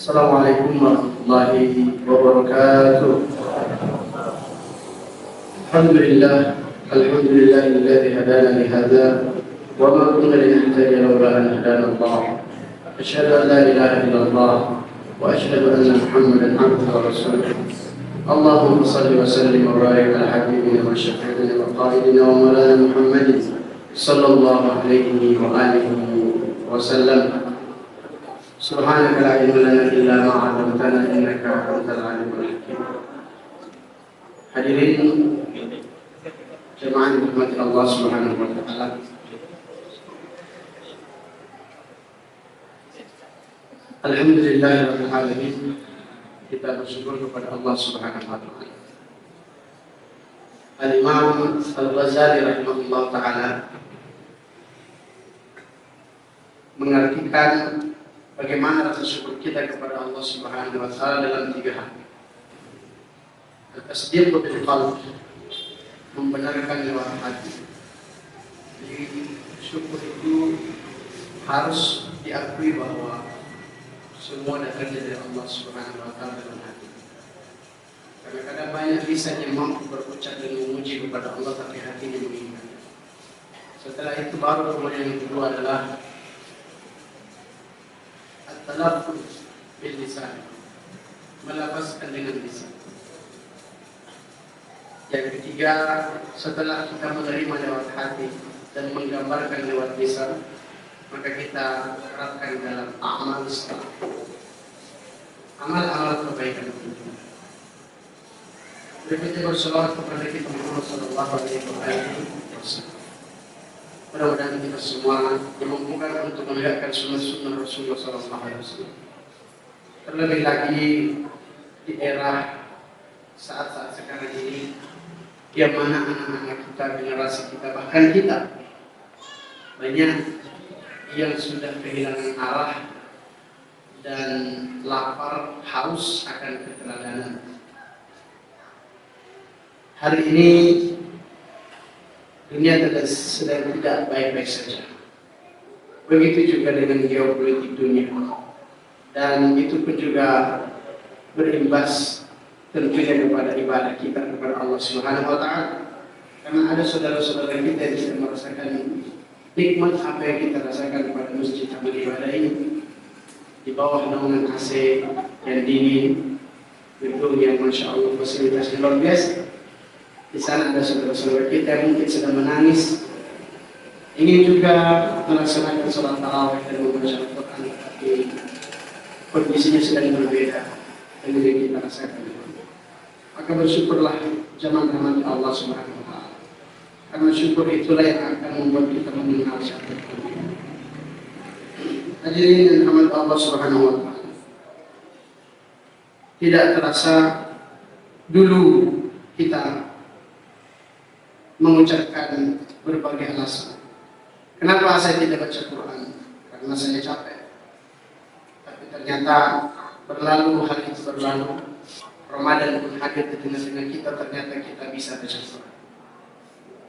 Assalamualaikum warahmatullahi wabarakatuh. Alhamdulillahilladzi hadana li hadza wa ma kunna linahtadiya lawla an hadana Allah. Asyhadu an la ilaha illallah wa asyhadu anna Muhammadan abduhu wa rasuluh. Allahumma shalli wa sallim wa barik ala habibina wa syafi'ina wa qaidina wa maulana Muhammadin sallallahu alaihi wa alihi wa sallam. Subhanaka la ilma lana illa ma 'allamtana innaka antal alimul hakim. Hadirin jemaah yang dirahmati Allah Subhanahu wa taala. Alhamdulillahirabbil alamin. Kita bersyukur kepada Allah Subhanahu wa taala. Al-Imam Al-Ghazali rahimahullah taala mengartikan bagaimana rasa syukur kita kepada Allah Subhanahu wa taala dalam 3 hal. Tasdiq bil qalb, membenarkan lewat hati. Jadi syukur itu harus diakui bahwa semua datang dari Allah Subhanahu wa taala dalam hati. Kadang-kadang banyak lisan yang mampu berucap dan memuji kepada Allah tapi hatinya mengingat. Setelah itu baru kemudian yang kedua adalah at-talaffuz bil lisan, melafazkan dengan lisan. Yang ketiga, setelah kita menerima lewat hati dan menggambarkan lewat lisan, maka kita terapkan dalam amal saleh, amal-amal kebaikan. Berikutnya bersolawat kepada kita Muhammad sallallahu alaihi wasallam. Mudah-mudahan kita semua dimampukan untuk menegakkan sunnah-sunnah Rasulullah SAW. Terlebih lagi di era saat-saat sekarang ini, yang mana anak-anak kita, generasi kita, bahkan kita, banyak yang sudah kehilangan arah dan lapar, haus akan keteladanan. Hari ini dunia sedang tidak baik-baik saja. Begitu juga dengan geopolitik dunia. Dan itu pun juga berimbas tentunya kepada ibadah kita kepada Allah Subhanahu wa taala. Karena ada saudara-saudara kita yang tidak merasakan nikmat apa yang kita rasakan pada masjid amal ibadah ini. Di bawah naungan AC yang dingin, gedung yang Masya Allah fasilitasnya luar biasa. Di sana ada saudara-saudara kita yang mungkin sedang menangis, ingin juga melaksanakan sholat tarawih dan membaca Al-Quran, tapi kondisinya sedang berbeda dengan yang kita rasakan. Maka bersyukurlah zaman rahmat Allah Subhanahu wa taala. Karena syukur itulah yang akan membuat kita mengenal siapa Tuhan. Hadirin dan rahmat Allah Subhanahu wa taala. Tidak terasa dulu kita mengucapkan berbagai alasan. Kenapa saya tidak baca Quran? Karena saya capek. Tapi ternyata berlalu, hari itu berlalu, Ramadan pun hadir di tengah-tengah kita, ternyata kita bisa baca Quran.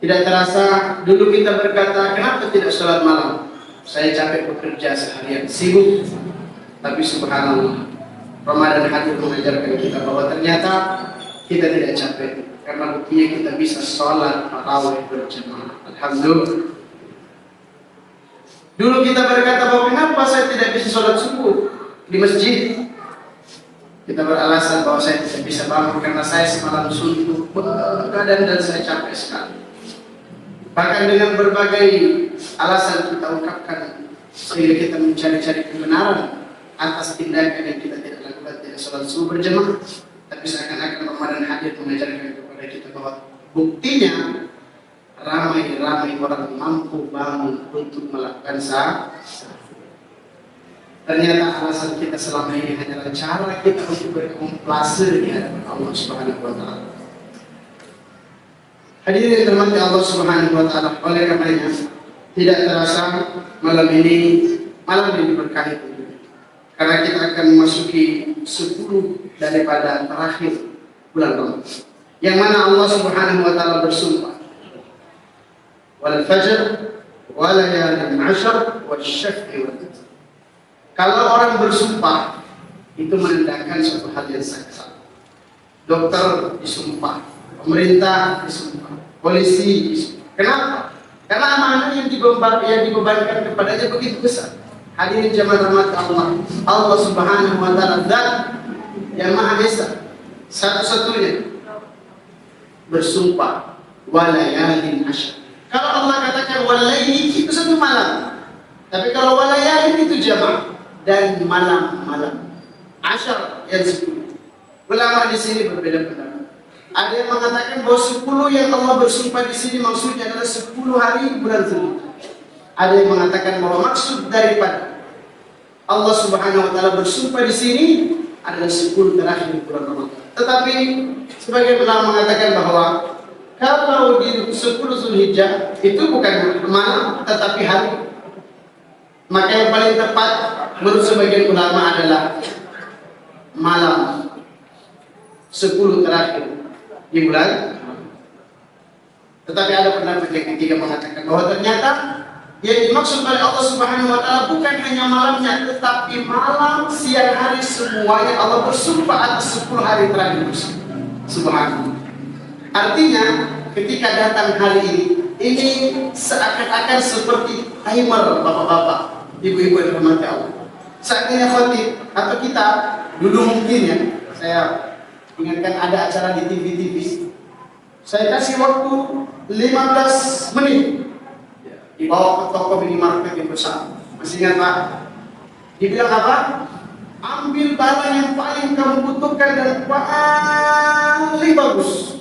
Tidak terasa dulu kita berkata, kenapa tidak sholat malam? Saya capek bekerja seharian, sibuk. Tapi subhanallah, Ramadan hadir mengajarkan kita bahwa ternyata kita tidak capek. Karena buktinya kita bisa sholat tarawih berjamaah. Alhamdulillah. Dulu kita berkata bahwa kenapa saya tidak bisa sholat subuh di masjid? Kita beralasan bahwa saya tidak bisa bangun karena saya semalam suntuk badan dan saya capek sekali. Bahkan dengan berbagai alasan kita ungkapkan sehingga kita mencari-cari kebenaran atas tindakan yang kita tidak lakukan, tidak sholat subuh berjamaah. Tapi seakan-akan Ramadan hadir mengajarkan kepada kita bahwa buktinya ramai-ramai orang mampu bangun untuk melakukan sahur. Ternyata alasan kita selama ini hanyalah cara kita untuk berkomplase di hadapan Allah Subhanahu wa taala. Hadirin yang dirahmati Allah Subhanahu wa taala, oleh karenanya tidak terasa malam ini malam yang diberkahi. Karena kita akan memasuki 10 daripada terakhir bulan Ramadan, yang mana Allah Subhanahu wa taala bersumpah, wal fajr wa layalin 'ashr wasyaf'i wal witr. Kalau orang bersumpah itu menandakan suatu hal yang sangat. Dokter disumpah, pemerintah disumpah, polisi disumpah. Kenapa? Karena amanah yang dibebankan kepadanya begitu besar. Hadirin jamaah rahmat Allah, Allah Subhanahu wa taala Zat yang Maha Esa, satu-satunya bersumpah walayalin asyr. Kalau Allah katakan walaili itu satu malam. Tapi kalau walayalin itu jamak dan malam-malam. Asyar yang 10. Ulama di sini berbeda pendapat. Ada yang mengatakan bahwa 10 yang Allah bersumpah di sini maksudnya adalah 10 hari bulan Zulhijjah. Ada yang mengatakan bahwa maksud daripada Allah Subhanahu wa taala bersumpah di sini adalah 10 terakhir bulan Ramadan. Tetapi sebagian ulama mengatakan bahwa kalau di 10 Zulhijjah itu bukan malam tetapi hari. Maka yang paling tepat menurut sebagian ulama adalah malam 10 terakhir di bulan. Tetapi ada pendapat yang ketiga mengatakan bahwa ternyata yang dimaksud oleh Allah Subhanahu wa taala bukan hanya malamnya, tetapi malam, siang, hari semuanya Allah bersumpah atas 10 hari terakhir. Subhanallah. Artinya ketika datang hari ini seakan-akan seperti timer bapak-bapak, ibu-ibu yang dirahmati Allah. Saatnya khatib atau kita dulu mungkin ya, saya ingatkan ada acara di TV. Saya kasih waktu 15 menit dibawa ke toko minimarket yang besar. Masih ingat Pak? Dibilang apa? Ambil barang yang paling kamu butuhkan dan paling bagus.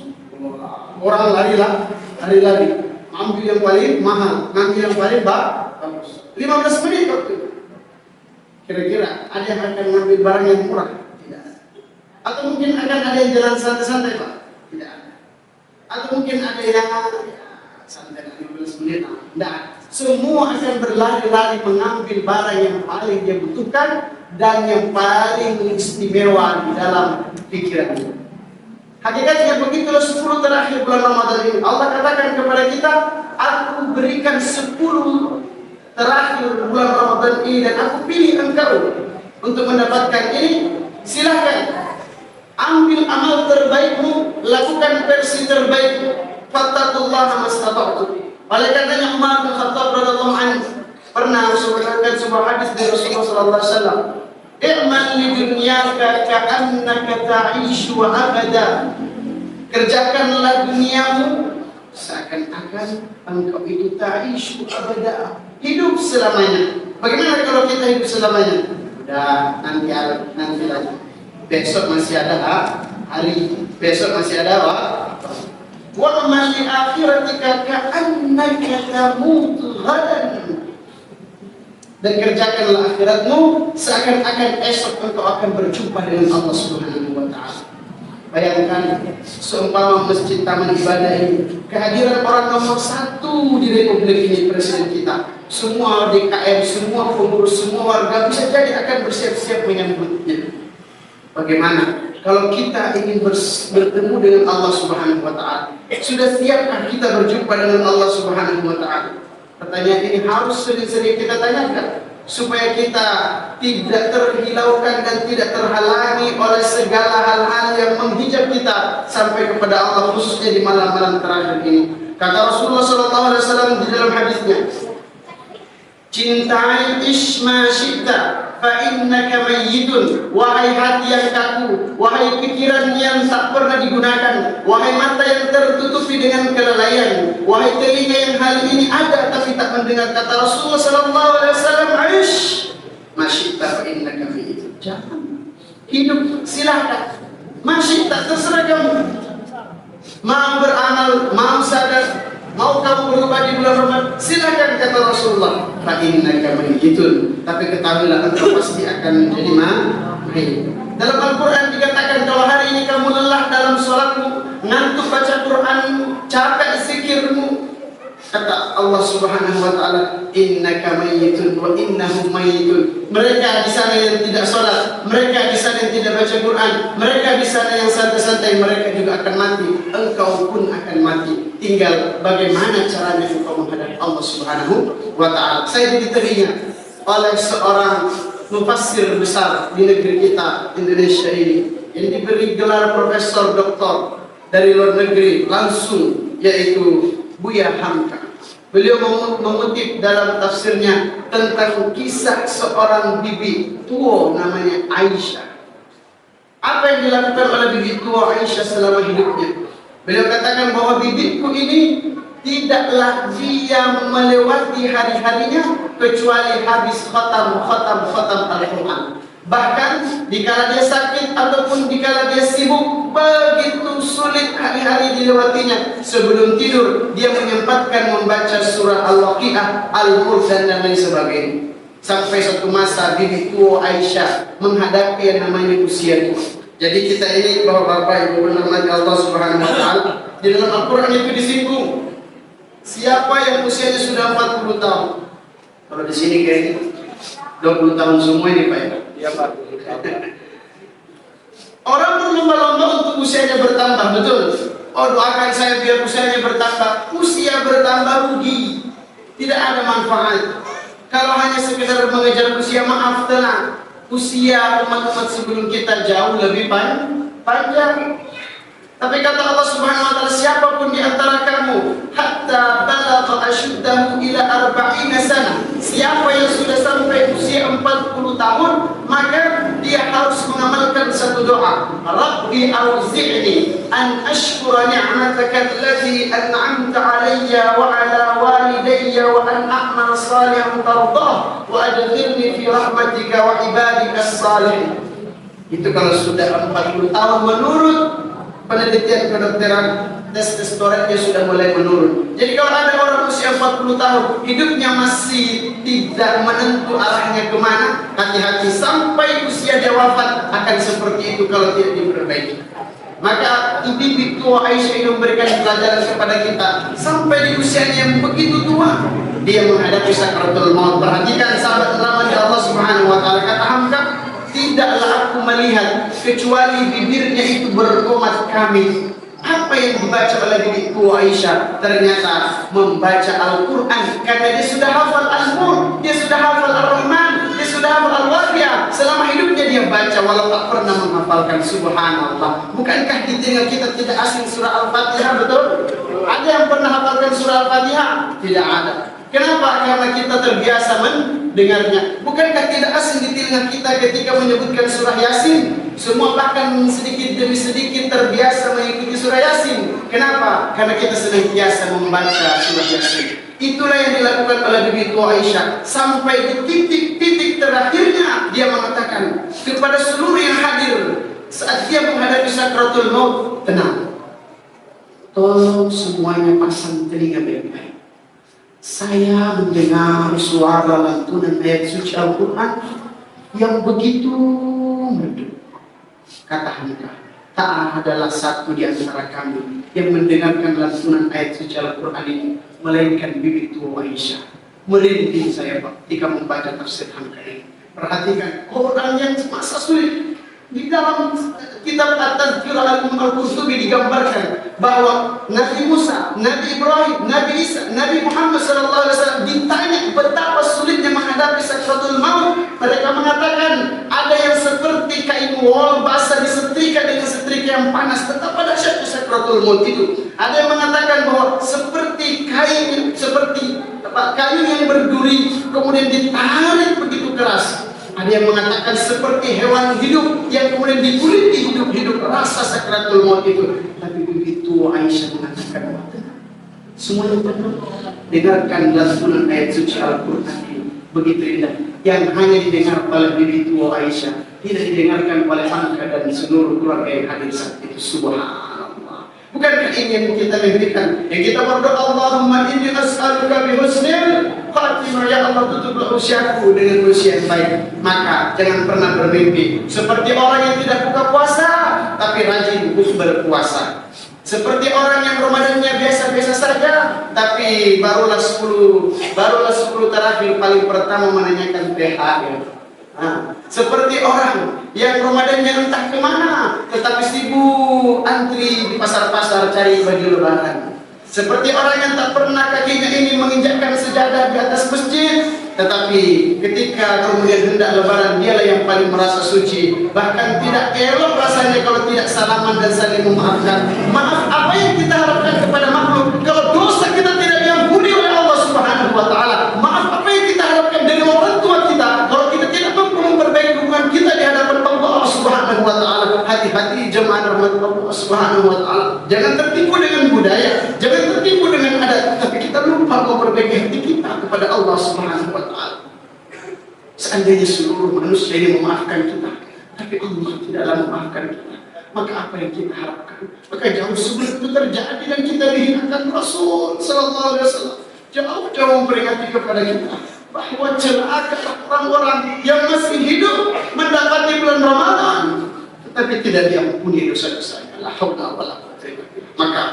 Orang lari. Ambil yang paling mahal, ambil yang paling bagus. 15 menit waktu itu. Kira-kira ada yang akan mengambil barang yang murah? Tidak. Atau mungkin akan ada yang jalan santai-santai Pak? Tidak ada. Atau mungkin ada yang santai 15 menit? Tidak. Semua akan berlari-lari mengambil barang yang paling dia butuhkan dan yang paling istimewa di dalam pikirannya. Hakikatnya begitulah 10 terakhir bulan Ramadan ini. Allah katakan kepada kita, aku berikan 10 terakhir bulan Ramadan ini dan aku pilih engkau untuk mendapatkan ini. Silahkan ambil amal terbaikmu, lakukan versi terbaikmu. Fattaqullaha mastata'tum. Oleh karenanya Umar bin Khattab radhiyallahu anhu pernah menceritakan sebuah hadis dari Rasulullah sallallahu alaihi wasallam. I'mal li dunyaka ka'annaka ta'ishu abada. Kerjakanlah duniamu seakan-akan engkau itu ta'ishu abada, hidup selamanya. Bagaimana kalau kita hidup selamanya? Udah nanti lagi. Besok masih ada hari, besok masih ada wa amal li akhiratika ka'annaka tamutu ghadan. Dan kerjakanlah akhiratmu seakan-akan esok engkau akan berjumpa dengan Allah Subhanahu wa taala. Bayangkan seumpama Masjid Taman Ibadah ini kehadiran orang nomor 1 di Republik ini, presiden kita. Semua DKM, semua pengurus, semua warga bisa jadi akan bersiap-siap menyambutnya. Bagaimana kalau kita ingin bertemu dengan Allah Subhanahu wa taala? Sudah siapkah kita berjumpa dengan Allah Subhanahu wa taala? Pertanyaan ini harus sering-sering kita tanyakan supaya kita tidak terhilaukan dan tidak terhalangi oleh segala hal-hal yang menghijab kita sampai kepada Allah, khususnya di malam-malam terakhir ini. Kata Rasulullah SAW di dalam hadisnya, cintai isma syi'ta fa innaka mayyitun. Wahai hati yang kaku, wahai pikiran yang tak pernah digunakan, wahai mata yang tertutupi dengan kelalaian, wahai telinga yang hal ini ada tapi tak mendengar. Kata Rasulullah sallallahu alaihi wasallam, aish ma syi'ta fa innaka mayyitun. Jangan hidup, silakan. Ma syi'ta, terserah kamu. Mau beramal, mau sadar, mau kamu berubah di bulan Ramadan, silakan, kata Rasulullah. Fa innaka mayyitun, tapi ketahuilah engkau pasti akan menjadi mayit. Dalam Al-Quran dikatakan kalau hari ini kamu lelah dalam sholatmu, ngantuk baca Quran, capek zikirmu, kata Allah Subhanahu wa taala, innaka mayyitun wa innahum mayyitun. Mereka di sana yang tidak sholat, mereka di sana yang tidak baca Quran, mereka di sana yang santai-santai, mereka juga akan mati. Engkau pun akan mati. Tinggal bagaimana caranya engkau menghadap Allah Subhanahu wa taala. Saya diteringat oleh seorang mufassir besar di negeri kita Indonesia ini, yang diberi gelar Profesor Doktor dari luar negeri langsung, yaitu Buya Hamka. Beliau mengutip dalam tafsirnya tentang kisah seorang bibi tua namanya Aisyah. Apa yang dilakukan oleh bibi tua Aisyah selama hidupnya? Beliau katakan bahwa bibiku ini tidaklah dia melewati hari-harinya kecuali habis khatam Al-Quran. Bahkan dikala dia sakit ataupun dikala dia sibuk, begitu sulit hari-hari dilewatinya. Sebelum tidur dia menyempatkan membaca surah Al-Waqiah, Al-Mulk dan lain sebagainya. Sampai satu masa bibi tua Aisyah menghadapi yang namanya usia tua. Jadi kita ini bapak-bapak ibu berahmati Allah Subhanahu wa taala, di dalam Al-Qur'an itu disinggung siapa yang usianya sudah 40 tahun. Kalau di sini kayaknya 20 tahun semua ini Pak ya. Iya Pak. Orang berlomba-lomba untuk usianya bertambah, betul? Oh, doakan saya biar usianya bertambah. Usia bertambah rugi, tidak ada manfaat. Kalau hanya sekedar mengejar usia, maaf tenang, usia umat-umat sebelum kita jauh lebih panjang. Tapi kata Allah Subhanahu wa taala, siapapun di antara kamu hatta balagha ashuddahu ila 40 sana, siapa yang sudah sampai usia 40 tahun, maka dia harus mengamalkan satu doa, Rabbi auzi'ni an ashkura ni'mataka allati an'amta 'alayya wa 'ala walidayya wa an a'mal salihan tardah wa adkhilni fi rahmatika wa ibadikas salihin. Itu kalau sudah 40 tahun menurut penelitian kedokteran, tes testosteronnya sudah mulai menurun. Jadi kalau ada orang usia 40 tahun hidupnya masih tidak menentu arahnya kemana, hati-hati sampai usia dia wafat akan seperti itu kalau tidak diperbaiki. Maka bibi tua Aisyah ini memberikan pelajaran kepada kita sampai di usianya yang begitu tua dia menghadapi sakratul maut. Perhatikan sahabat rahmat Allah Subhanahu wa taala, kata Hamka, tidaklah aku melihat kecuali bibirnya itu berkomat kami. Apa yang dibaca oleh bibi tua Aisyah? Ternyata membaca Al-Quran, karena dia sudah hafal Al-Mulk, dia sudah hafal Ar-Rahman, dia sudah hafal Al-Waqiah. Selama hidupnya dia baca walau tak pernah menghafalkan. Subhanallah. Bukankah di telinga kita tidak asing surah Al-Fatihah, betul? Ada yang pernah hafalkan surah Al-Fatihah? Tidak ada. Kenapa? Karena kita terbiasa mendengarnya. Bukankah tidak asing di telinga kita ketika menyebutkan surah Yasin? Semua bahkan sedikit demi sedikit terbiasa mengikuti surah Yasin. Kenapa? Karena kita senantiasa membaca surah Yasin. Itulah yang dilakukan oleh bibi tua Aisyah. Sampai di titik-titik terakhirnya dia mengatakan kepada seluruh yang hadir saat dia menghadapi sakratul maut, tenang. Tolong semuanya pasang telinga baik-baik. Saya mendengar suara lantunan ayat suci Al-Quran yang begitu merdu. Kata Hamka, tak adalah satu di antara kami yang mendengarkan lantunan ayat suci Al-Quran ini melainkan bibi tua Aisyah. Merinding saya Pak ketika membaca tafsir Hamka ini. Perhatikan orang yang masa sulit. Di dalam kitab At-Tazkirah Al-Qurtubi digambarkan bahwa Nabi Musa, Nabi Ibrahim, Nabi Isa, Nabi Muhammad SAW ditanya betapa sulitnya menghadapi sakratul maut. Mereka mengatakan ada yang seperti kain wol basah disetrika dengan setrika yang panas, tetap pada dahsyatnya sakratul maut itu. Ada yang mengatakan bahwa seperti kain yang berduri kemudian ditarik begitu keras. Ada yang mengatakan seperti hewan hidup yang kemudian dikuliti hidup-hidup, rasa sakratul maut itu. Tapi begitu Aisyah mengatakan, semuanya benar. Dengarkan lantunan ayat suci Al-Quran ini begitu indah, yang hanya didengar oleh bibi tua Aisyah, tidak didengarkan oleh Hamka dan seluruh keluarga yang hadir saat itu. Subhanallah. Bukankah ini yang kita mimpikan? Yang kita berdoa, Allahumma inni as'aluka bihusnil khatimah, ya Allah tutuplah usiaku dengan usia yang baik. Maka jangan pernah bermimpi seperti orang yang tidak buka puasa tapi rajin berpuasa, seperti orang yang Ramadannya biasa-biasa saja tapi barulah 10 terakhir paling pertama menanyakan THR. Seperti orang yang Ramadannya entah kemana tetapi sibuk antri di pasar-pasar cari baju lebaran. Seperti orang yang tak pernah kakinya ini menginjakkan sejadah di atas masjid, tetapi ketika kemudian hendak lebaran, dialah yang paling merasa suci. Bahkan tidak elok rasanya kalau tidak salaman dan saling memaafkan. Maaf apa yang kita harapkan kepada makhluk kalau dosa kita tidak diampuni oleh Allah Subhanahu wa taala? Maaf apa yang kita harapkan dari orang tua kita kalau kita tidak mampu memperbaiki hubungan kita di hadapan Allah Subhanahu wa taala? Hati-hati jemaah rahmat Allah Subhanahu wa taala. Jangan tertipu dengan budaya, jangan tertipu dengan adat, tapi kita lupa memperbaiki hati kita kepada Allah Subhanahu wa taala. Seandainya seluruh manusia ini memaafkan kita, tapi Allah tidaklah memaafkan kita, maka apa yang kita harapkan? Maka jauh sebelum itu terjadi dan kita dihinakan, Rasul sallallahu alaihi wasallam jauh-jauh memperingati kepada kita bahwa celaka orang-orang yang masih hidup mendapati bulan Ramadan tetapi tidak diampuni dosa-dosanya. La haula wala quwwata illa billah. Maka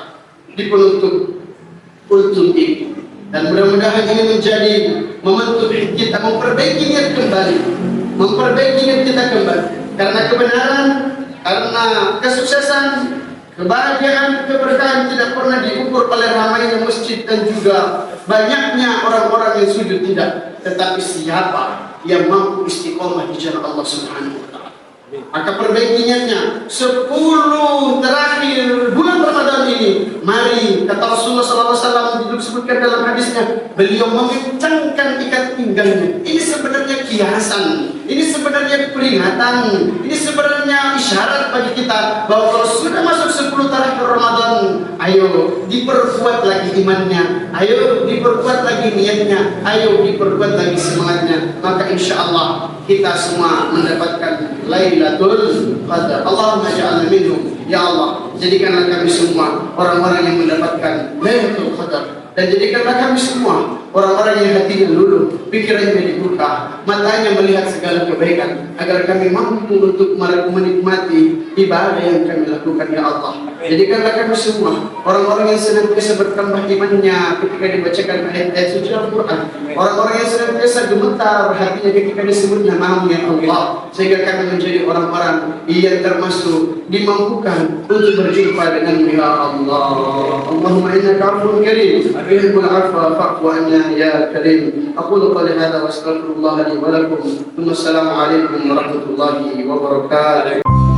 di penutup kultum ini, dan mudah-mudahan ini menjadi momentum kita memperbaiki niat kembali, memperbaiki niat kita kembali, karena kebenaran, karena kesuksesan, kebahagiaan, keberkahan tidak pernah diukur oleh ramainya masjid dan juga banyaknya orang-orang yang sujud, tidak, tetapi siapa yang mampu istiqomah di jalan Allah Subhanahu wa taala. Maka perbaiki niatnya. 10 terakhir bulan Ramadan ini, mari, kata Rasulullah SAW disebutkan dalam hadisnya, beliau mengencangkan ikat pinggangnya. Ini sebenarnya kiasan, ini sebenarnya peringatan, ini sebenarnya isyarat bagi kita bahwa kalau sudah masuk 10 terakhir Ramadan, ayo diperkuat lagi imannya, ayo diperkuat lagi niatnya, ayo diperkuat lagi semangatnya. Maka insya Allah kita semua mendapatkan Lailatul Qadar. Allahumma ja'alna minhum. Ya Allah, jadikanlah kami semua orang-orang yang mendapatkan Lailatul Qadar, dan jadikanlah kami semua orang-orang yang hatinya luluh, pikirannya dibuka, matanya melihat segala kebaikan, agar kami mampu untuk menikmati ibadah yang kami lakukan. Ya Allah, jadikanlah kami semua orang-orang yang senantiasa bertambah imannya ketika dibacakan ayat-ayat suci Al-Quran, orang-orang yang senantiasa gemetar hatinya ketika disebut namamu ya Allah, sehingga kami menjadi orang-orang yang termasuk dimampukan untuk berjumpa dengan ya Allah. Allahumma innaka 'afuwwun karim tuhibbul 'afwa fa'fu 'anna ya karim. Aqulu qawli hadza wa astaghfirullah li wa lakum. Assalamu alaikum warahmatullahi wabarakatuh.